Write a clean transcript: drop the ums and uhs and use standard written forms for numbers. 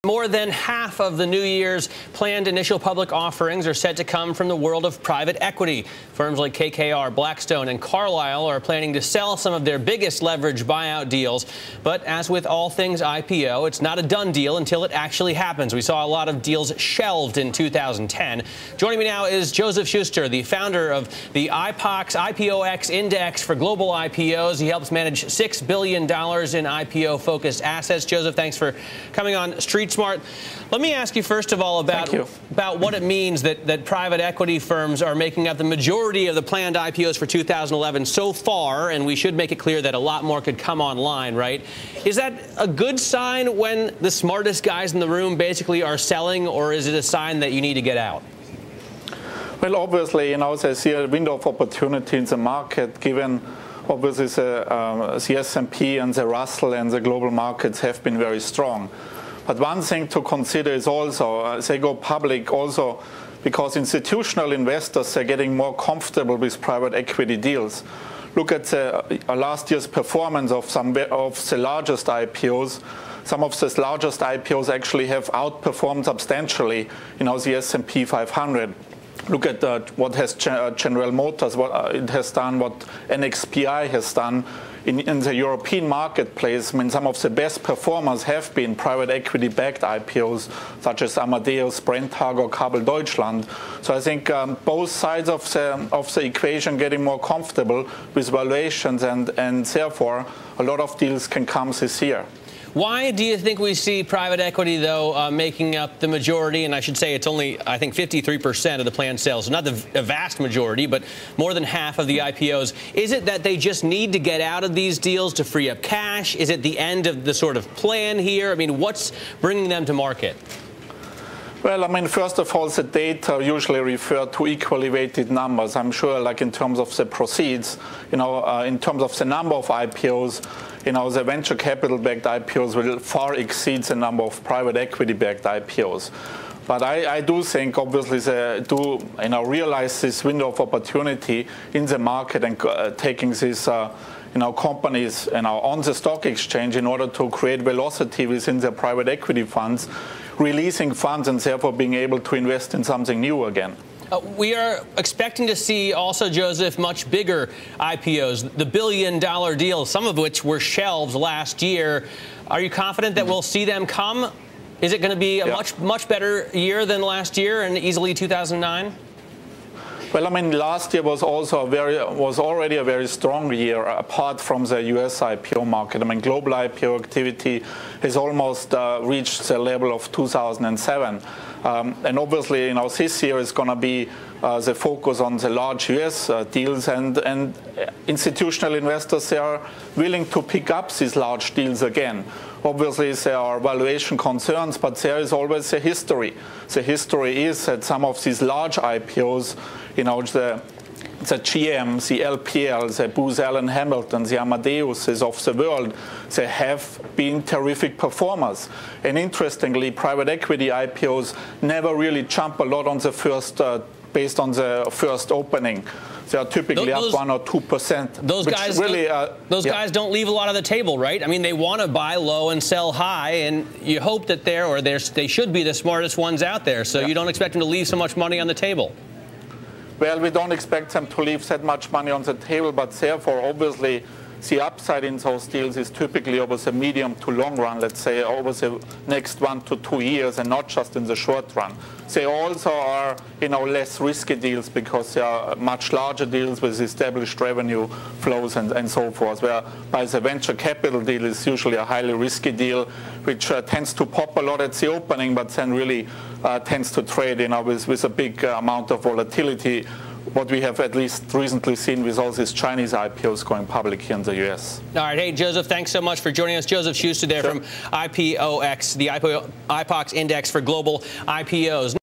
More than half of the new year's planned initial public offerings are set to come from the world of private equity. Firms like KKR, Blackstone, and Carlyle are planning to sell some of their biggest leverage buyout deals. But as with all things IPO, it's not a done deal until it actually happens. We saw a lot of deals shelved in 2010. Joining me now is Josef Schuster, the founder of the IPOX Index for global IPOs. He helps manage $6 billion in IPO-focused assets. Josef, thanks for coming on Street Smart. Let me ask you first of all about what it means that private equity firms are making up the majority of the planned IPOs for 2011 so far, and we should make it clear that a lot more could come online, right? Is that a good sign when the smartest guys in the room basically are selling, or is it a sign that you need to get out? Well, obviously, there's here a window of opportunity in the market, given obviously the S&P and the Russell and the global markets have been very strong. But one thing to consider is also, they go public also because institutional investors are getting more comfortable with private equity deals. Look at the last year's performance of some of the largest IPOs. Some of the largest IPOs actually have outperformed substantially, the S&P 500. Look at what has General Motors, what it has done, what NXPI has done in the European marketplace. I mean, some of the best performers have been private equity-backed IPOs, such as Amadeus, Brenntag, or Kabel Deutschland. So I think both sides of the equation getting more comfortable with valuations, and therefore a lot of deals can come this year. Why do you think we see private equity, though, making up the majority? And I should say it's only, I think, 53% of the planned sales. Not the vast majority, but more than half of the IPOs. Is it that they just need to get out of these deals to free up cash? Is it the end of the sort of plan here? I mean, what's bringing them to market? Well, I mean, first of all, the data usually refer to equally weighted numbers. I'm sure, like in terms of the proceeds, in terms of the number of IPOs, the venture capital-backed IPOs will far exceed the number of private equity-backed IPOs. But I do think, obviously, they do realize this window of opportunity in the market and taking these companies on the stock exchange in order to create velocity within their private equity funds, releasing funds and therefore being able to invest in something new again. We are expecting to see also, Josef, much bigger IPOs, the billion-dollar deals, some of which were shelved last year. Are you confident that we'll see them come? Is it going to be a much better year than last year and easily 2009? Well, I mean, last year was already a very strong year, apart from the U.S. IPO market. I mean, global IPO activity has almost reached the level of 2007. And obviously, this year is going to be the focus on the large U.S. deals, and institutional investors, they are willing to pick up these large deals again. Obviously, there are valuation concerns, but there is always a history. The history is that some of these large IPOs, the GM, the LPL, the Booz Allen Hamilton, the Amadeuses of the world, they have been terrific performers. And interestingly, private equity IPOs never really jump a lot on the first, based on the first opening. They are typically up 1 or 2%. Those guys, really, guys don't leave a lot on the table, right? I mean, they want to buy low and sell high, and you hope that they should be the smartest ones out there. So you don't expect them to leave so much money on the table. Well, we don't expect them to leave that much money on the table, but therefore, obviously, the upside in those deals is typically over the medium to long run, let's say over the next 1 to 2 years, and not just in the short run. They also are, less risky deals because they are much larger deals with established revenue flows and so forth. Whereby the venture capital deal is usually a highly risky deal, which tends to pop a lot at the opening, but then really tends to trade, with a big amount of volatility. What we have at least recently seen with all these Chinese IPOs going public here in the U.S. All right. Hey, Josef, thanks so much for joining us. Josef Schuster there from IPOX, the IPOX Index for global IPOs.